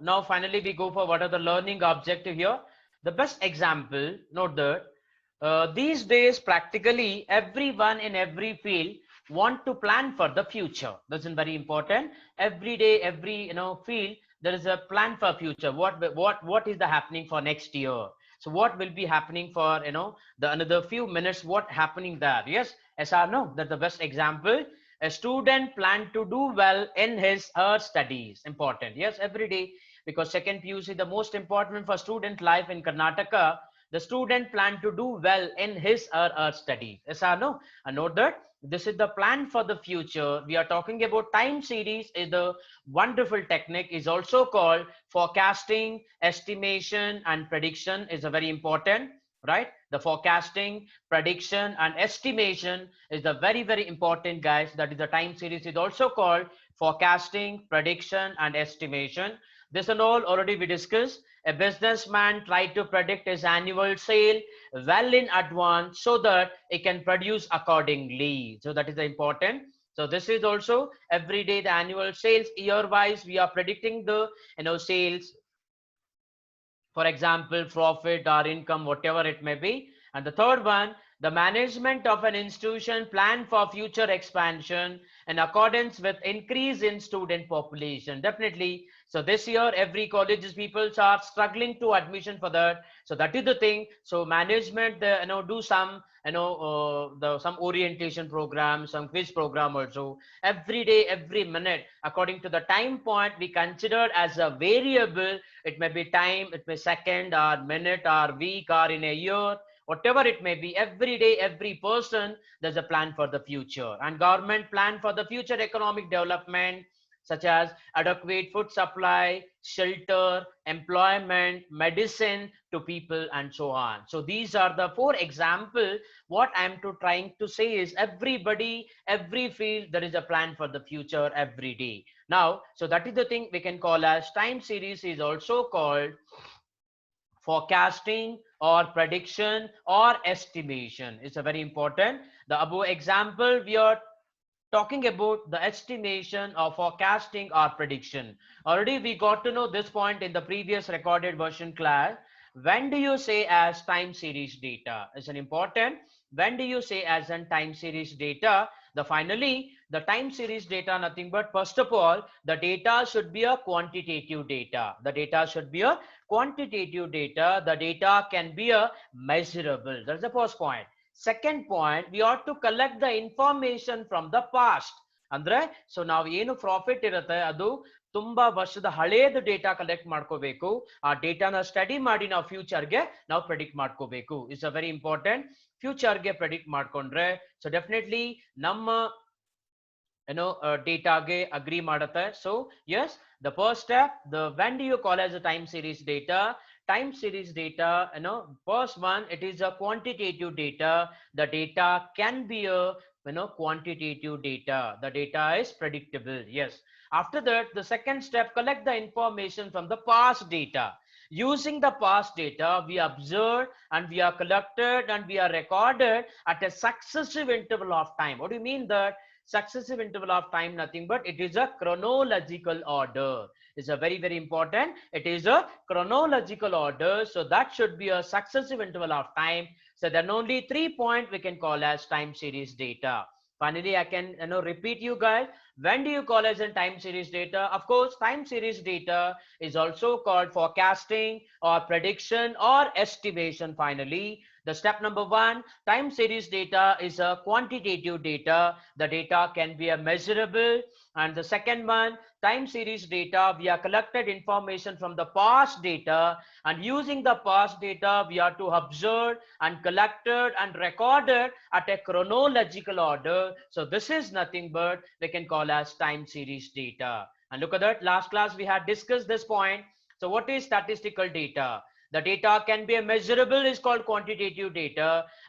Now finally we go for what are the learning objective here. The best example, note that these days practically everyone in every field want to plan for the future. That's very important. Every day, every field, there is a plan for future. What is the happening for next year? So what will be happening for the another few minutes? What happening there? Yes, SR no. That's the best example. A student plan to do well in his her studies. Important. Yes, every day, because second PUC the most important for student life in Karnataka. The student plan to do well in his or her studies. Yes or no? And note that this is the plan for the future. We are talking about time series is the wonderful technique, is also called forecasting, estimation and prediction is a very important, right? The forecasting, prediction and estimation is the very important, guys. That is the time series is also called forecasting, prediction and estimation. This and all already we discussed. A businessman tried to predict his annual sale well in advance so that it can produce accordingly. So that is the important. So this is also every day the annual sales year wise we are predicting the sales, for example, profit or income, whatever it may be. And the third one, the management of an institution plan for future expansion in accordance with increase in student population. Definitely. So this year, every college's people are struggling to admission for that. So that is the thing. So management, do some, some orientation program, some quiz program also. Every day, every minute, according to the time point, we consider as a variable. It may be time, it may second or minute or week or in a year, whatever it may be. Every day, every person, there's a plan for the future. And government plan for the future economic development, such as adequate food supply, shelter, employment, medicine to people and so on. So these are the four examples. What I'm trying to say is everybody, every field, there is a plan for the future every day. Now, so that is the thing we can call as time series is also called forecasting or prediction or estimation. It's a very important. The above example we are talking about the estimation or forecasting or prediction. Already we got to know this point in the previous recorded version class. When do you say as time series data? Is an important. When do you say as an time series data? The finally the time series data nothing but first of all the data should be a quantitative data. The data should be a quantitative data. The data can be a measurable. That's the first point. Second point, we ought to collect the information from the past. ಅಂದ್ರೆ so ನಾವು ಏನು profit ಇರುತ್ತೆ ಅದು ತುಂಬಾ ವರ್ಷದ ಹಳೇದು data collect ಮಾಡ್ಕೋಬೇಕು. ಆ ಡೇಟಾನ ಸ್ಟಡಿ ಮಾಡಿ ನಾವು ಫ್ಯೂಚರ್ಗೆ ನಾವು ಪ್ರೆಡಿಕ್ಟ್ ಮಾಡ್ಕೋಬೇಕು. It's a very important. ಫ್ಯೂಚರ್ಗೆ ಪ್ರೆಡಿಕ್ಟ್ ಮಾಡ್ಕೊಂಡ್ರೆ ಸೊ ಡೆಫಿನೆಟ್ಲಿ ನಮ್ಮ ಡೇಟಾಗೆ ಅಗ್ರಿ ಮಾಡುತ್ತೆ. So yes, the first step, the when do you call as a time series data? Time series data, first one, it is a quantitative data. The data can be a quantitative data. The data is predictable. Yes. After that, the second step, collect the information from the past data. Using the past data, we observe and we are collected and we are recorded at a successive interval of time. What do you mean that? Successive interval of time, nothing but it is a chronological order. Is a very important. It is a chronological order, so that should be a successive interval of time. So then only 3 points we can call as time series data. Finally, I can repeat you guys. When do you call as a time series data? Of course, time series data is also called forecasting or prediction or estimation. Finally, the step number one, time series data is a quantitative data. The data can be a measurable. And the second one, time series data, we are collected information from the past data, and using the past data we are to observe and collected and recorded at a chronological order. So this is nothing but we can call as time series data. And look at that, last class we had discussed this point. So what is statistical data? The data can be a measurable, is called quantitative data.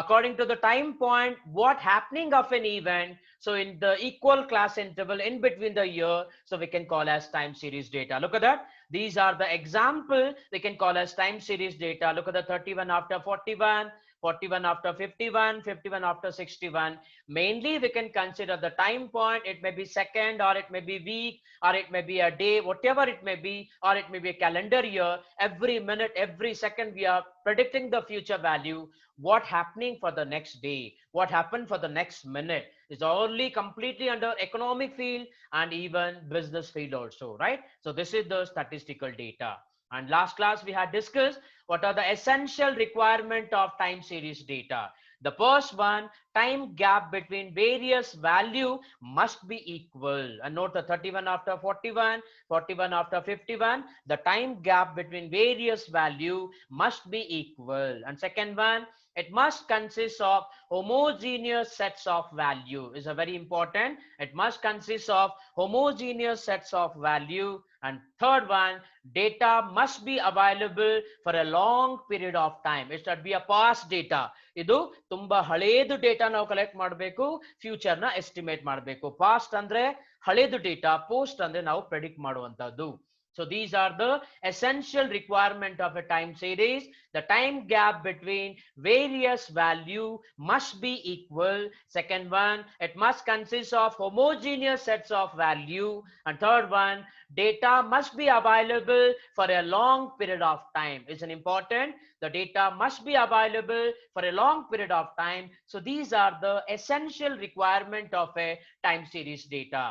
According to the time point, what happening of an event, so in the equal class interval in between the year, so we can call as time series data. Look at that. These are the example we can call as time series data. Look at the 31 after 41, 41 after 51, 51 after 61. Mainly we can consider the time point. It may be second, or it may be week, or it may be a day, whatever it may be, or it may be a calendar year. Every minute, every second, we are predicting the future value, what happening for the next day, what happened for the next minute. Is only completely under economic field and even business field also, right? So this is the statistical data. And last class we had discussed what are the essential requirement of time series data. The first one, time gap between various value must be equal. And note the 31 after 41, 41 after 51, the time gap between various value must be equal. And second one, it must consist of homogeneous sets of value. Is a very important. It must consist of homogeneous sets of value. And third one, data must be available for a long period of time. It should be a past data. ಇದು ತುಂಬಾ ಹಳೇದು data ನಾವು collect ಮಾಡಬೇಕು, future ನ estimate ಮಾಡಬೇಕು. Past ಅಂದ್ರೆ ಹಳೇದು data, post ಅಂದ್ರೆ ನಾವು ಪ್ರೆಡಿಕ್ಟ್ ಮಾಡುವಂತದ್ದು. So these are the essential requirement of a time series. The time gap between various value must be equal. Second one, it must consist of homogeneous sets of value. And third one, data must be available for a long period of time. It's an important. The data must be available for a long period of time. So these are the essential requirement of a time series data.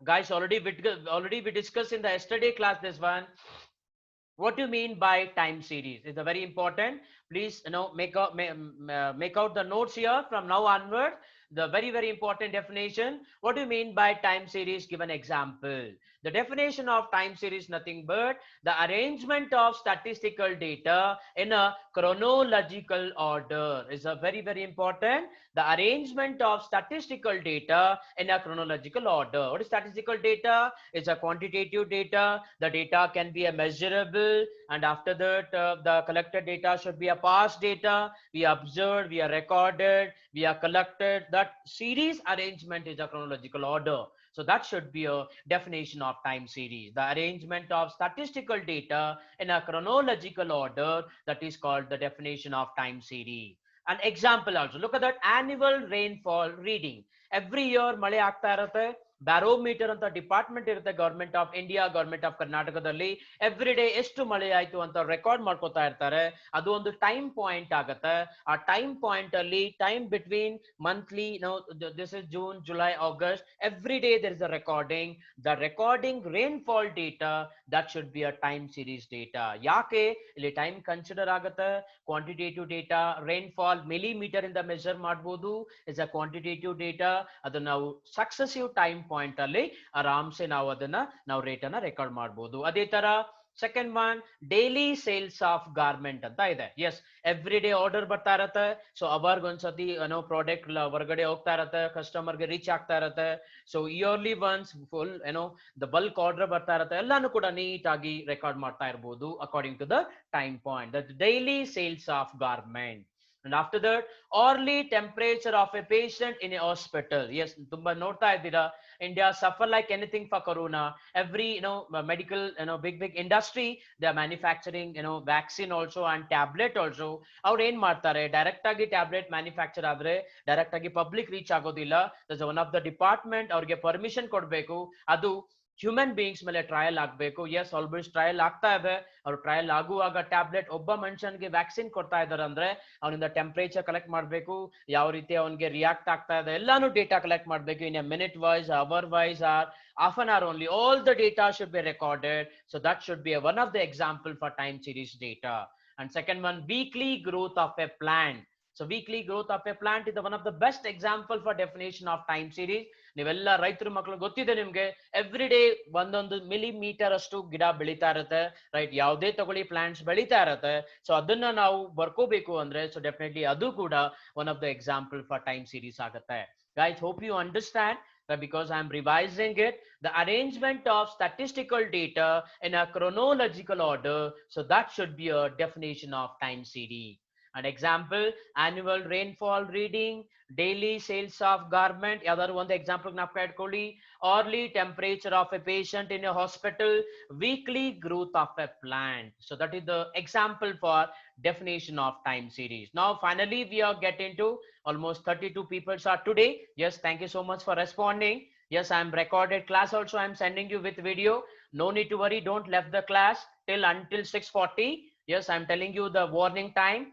Guys, already we discussed in the yesterday class this one. What do you mean by time series? It's a very important. Please, make out the notes here from now onward. The very important definition. What do you mean by time series? Give an example. The definition of time series nothing but the arrangement of statistical data in a chronological order. Is a very important. The arrangement of statistical data in a chronological order. What is statistical data? It's a quantitative data. The data can be a measurable, and after that the collected data should be a past data. We observed, we are recorded, we are collected. That series arrangement is a chronological order. So that should be a definition of time series. The arrangement of statistical data in a chronological order, that is called the definition of time series. An example also, look at that annual rainfall reading. Every year ಮಳೆ ಆಗ್ತಾ ಇರುತ್ತೆ. Barometer ಅಂತ department ಇರುತ್ತೆ government of India, government of ಕರ್ನಾಟಕದಲ್ಲಿ. Every day ಎಷ್ಟು ಮಳೆ ಆಯ್ತು ಅಂತ ರೆಕಾರ್ಡ್ ಮಾಡ್ಕೋತಾ ಇರ್ತಾರೆ. ಅದು ಒಂದು ಟೈಮ್ ಪಾಯಿಂಟ್ ಆಗುತ್ತೆ. ಆ ಟೈಮ್ ಪಾಯಿಂಟ್ ಅಲ್ಲಿ time between monthly, this is June, July, August, every day there is a recording. The recording rainfall data, that should be a time series data. ಯಾಕೆ ಇಲ್ಲಿ ಟೈಮ್ ಕನ್ಸಿಡರ್ ಆಗುತ್ತೆ? Quantitative data, rainfall millimetre ಇಂದ measure ಮಾಡಬಹುದು. Is a quantitative data. ಅದನ್ನ ನಾವು successive time point ಅಲ್ಲಿ ಆರಾಮ್ಸೆ ನಾವು ಅದನ್ನ ರೇಟ್ ಅನ್ನ ರೆಕಾರ್ಡ್ ಮಾಡಬಹುದು. ಅದೇ ತರ second one, daily sales of garment ಅಂತ ಇದೆ. ಎಸ್, ಎವ್ರಿ ಡೇ ಆರ್ಡರ್ ಬರ್ತಾ ಇರತ್ತೆ. ಸೊ ಅವರ್ಗೊಂದ್ಸತಿ ಪ್ರಾಡಕ್ಟ್ ಹೊರಗಡೆ ಹೋಗ್ತಾ ಇರತ್ತೆ, ಕಸ್ಟಮರ್ಗೆ ರೀಚ್ ಆಗ್ತಾ ಇರತ್ತೆ. So yearly once full the bulk order ಬರ್ತಾ ಇರತ್ತೆ. ಎಲ್ಲಾನು ಕೂಡ ನೀಟ್ ಆಗಿ ರೆಕಾರ್ಡ್ ಮಾಡ್ತಾ ಇರಬಹುದು according to the time point. That daily sales of garment. And after that, hourly temperature of a patient in a hospital. Yes, tumba nota idira, India suffer like anything for corona. Every medical big industry, they are manufacturing vaccine also and tablet also. Avru en ಮಾಡ್ತಾರೆ, direct agi tablet manufacture ಆದ್ರೆ direct agi public reach ಆಗೋದಿಲ್ಲ. That's one of the department ಅವ್ರಿಗೆ permission ಕೊಡಬೇಕು. ಅದು human beings ಮೇಲೆ trial ಆಗಬೇಕು. S, almost trial ಆಗ್ತಾ ಇದೆ. ಅವ್ರು ಟ್ರಯಲ್ ಆಗುವಾಗ ಟ್ಯಾಬ್ಲೆಟ್ ಒಬ್ಬ ಮನುಷ್ಯನಿಗೆ ವ್ಯಾಕ್ಸಿನ್ ಕೊಡ್ತಾ ಇದಾರೆ ಅಂದ್ರೆ ಅವನಿಂದ ಟೆಂಪರೇಚರ್ ಕಲೆಕ್ಟ್ ಮಾಡಬೇಕು, ಯಾವ ರೀತಿ ಅವನಿಗೆ ರಿಯಾಕ್ಟ್ ಆಗ್ತಾ ಇದೆ ಎಲ್ಲಾನು ಡೇಟಾ ಕಲೆಕ್ಟ್ ಮಾಡಬೇಕು. In a minute wise, hour wise, or half an hour only. All the data should be recorded. So that should be one of the example for time series data. And second one, weekly growth of a plant. So weekly growth of a plant is one of the best example for definition of time series. ನೀವೆಲ್ಲ ರೈತರು ಮಕ್ಕಳು ಗೊತ್ತಿದೆ ನಿಮ್ಗೆ, every day ಒಂದೊಂದು millimetre ಅಷ್ಟು ಗಿಡ ಬೆಳೀತಾ ಇರುತ್ತೆ, ರೈಟ್? ಯಾವುದೇ ತಗೊಳ್ಳಿ ಪ್ಲಾಂಟ್ಸ್ ಬೆಳೀತಾ ಇರುತ್ತೆ. ಸೊ ಅದನ್ನ ನಾವು ಬರ್ಕೋಬೇಕು ಅಂದ್ರೆ, ಸೊ ಡೆಫಿನೆಟ್ಲಿ ಅದು ಕೂಡ one of the example for time series ಆಗುತ್ತೆ. Guys, hope you understand that because I am revising it, the arrangement of statistical data in a chronological order, so that should be a definition of time series. An example, annual rainfall reading, daily sales of garment, ಯಾವ್ದಾದ್ರು ಒಂದು example ಜ್ಞಾಪಕ ಇಟ್ಕೊಳ್ಳಿ. Hourly temperature of a patient in a hospital, weekly growth of a plant. So that is the example for definition of time series. Now finally we are getting to almost 32 people are today. Yes, thank you so much for responding. Yes, I'm recorded class also, I'm sending you with video. No need to worry, don't left the class till until 6:40. Yes, I'm telling you the warning time.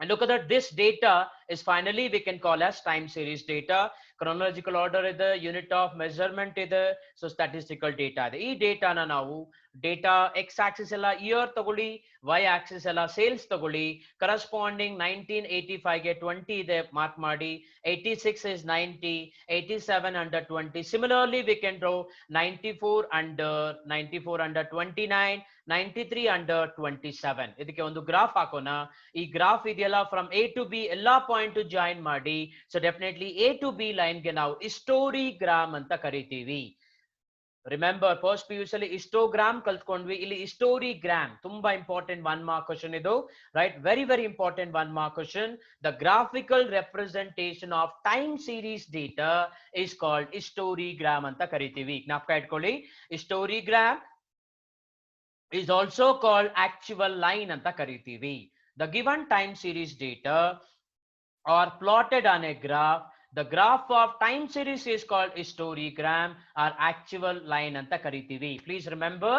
And look at that, this data is finally we can call as time series data. Chronological order ಇದೆ, unit of measurement ಇದೆ, so statistical data ಇದೆ. ಈ ಡೇಟಾನ ನಾವು data X Axis ಎಲ್ಲ year ತಗೊಳ್ಳಿ, Y Axis ಎಲ್ಲ sales ತಗೊಳ್ಳಿ. Corresponding 1985 ಗೆ 20 ಇದೆ, ಮಾರ್ಕ್ ಮಾಡಿ. 86 is 90, 87 under 20. Similarly we can draw 94 under 29, 93 under 27. ಇದಕ್ಕೆ ಒಂದು ಗ್ರಾಫ್ ಹಾಕೋಣ. ಈ ಗ್ರಾಫ್ ಇದೆಯಲ್ಲ ಫ್ರಮ್ ಎ ಟು ಬಿ ಎಲ್ಲಾ ಪಾಯಿಂಟ್ ಜಾಯಿನ್ ಮಾಡಿ. So definitely A to B line ಗೆ ನಾವು ಹಿಸ್ಟೋರಿಗ್ರಾಮ್ ಅಂತ ಕರಿತೀವಿ. Remember first P U C histogram ಕಲ್ತ್ಕೊಂಡ್ವಿ, ಇಲ್ಲಿ ಹಿಸ್ಟೋರಿಗ್ರಾಮ್ ತುಂಬಾ ಇಂಪಾರ್ಟೆಂಟ್ 1 ಮಾರ್ಕ್ ಕ್ವಶನ್ ಇದು, right? Very very important 1 mark question. The graphical representation of time series data is called historigram ಅಂತ ಕರಿತೀವಿ. ಜ್ಞಾಪಕ ಇಟ್ಕೊಳ್ಳಿ, ಹಿಸ್ಟೋರಿಗ್ರಾಮ್ is also called actual line anta karitivi. The given time series data are plotted on a graph. The graph of time series is called histogram or actual line anta karitivi. Please remember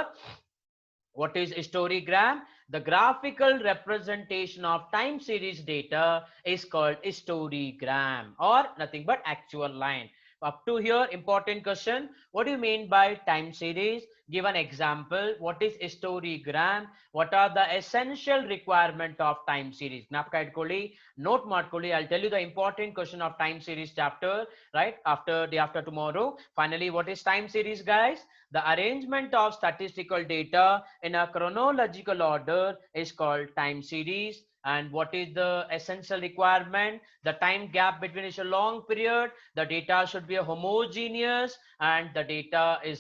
what is histogram. The graphical representation of time series data is called histogram or nothing but actual line. Up to here, important question. What do you mean by time series? Give an example. What is histogram? What are the essential requirement of time series? Gnapaka idkolli, note ಮಾಡ್ಕೊಳ್ಳಿ. I'll tell you the important question of time series chapter, right? Day after tomorrow. Finally, what is time series, guys? The arrangement of statistical data in a chronological order is called time series. And what is the essential requirement? The time gap between is a long period. The data should be a homogeneous, and the data is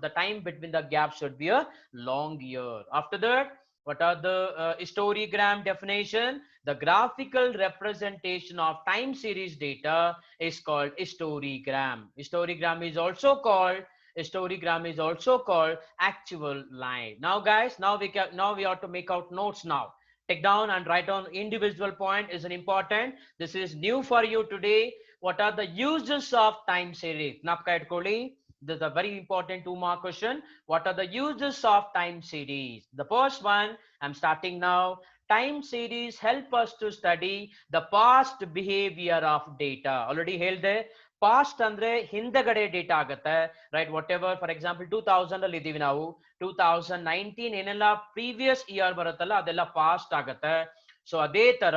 the time between the gap should be a long year. After that, what are the histogram definition? The graphical representation of time series data is called histogram. Histogram is also called actual line. Now guys, now we have to make out notes now. Take down and write down individual point is an important. This is new for you today. What are the uses of time series? Gnapaka idkolli, this is a very important 2 mark question. What are the uses of time series? The first one, I'm starting now. Time series help us to study the past behavior of data. Already ಹೇಳ್ದೆ, past ಅಂದ್ರೆ ಹಿಂದಗಡೆ data ಆಗುತ್ತೆ, right? What ever for example 2000 ಅಲ್ಲಿ ಇದೀವಿ ನಾವು, 2019 ಏನೆಲ್ಲ previous year ಬರುತ್ತಲ್ಲ ಅದೆಲ್ಲ ಪಾಸ್ಟ್ ಆಗುತ್ತೆ. ಸೊ ಅದೇ ತರ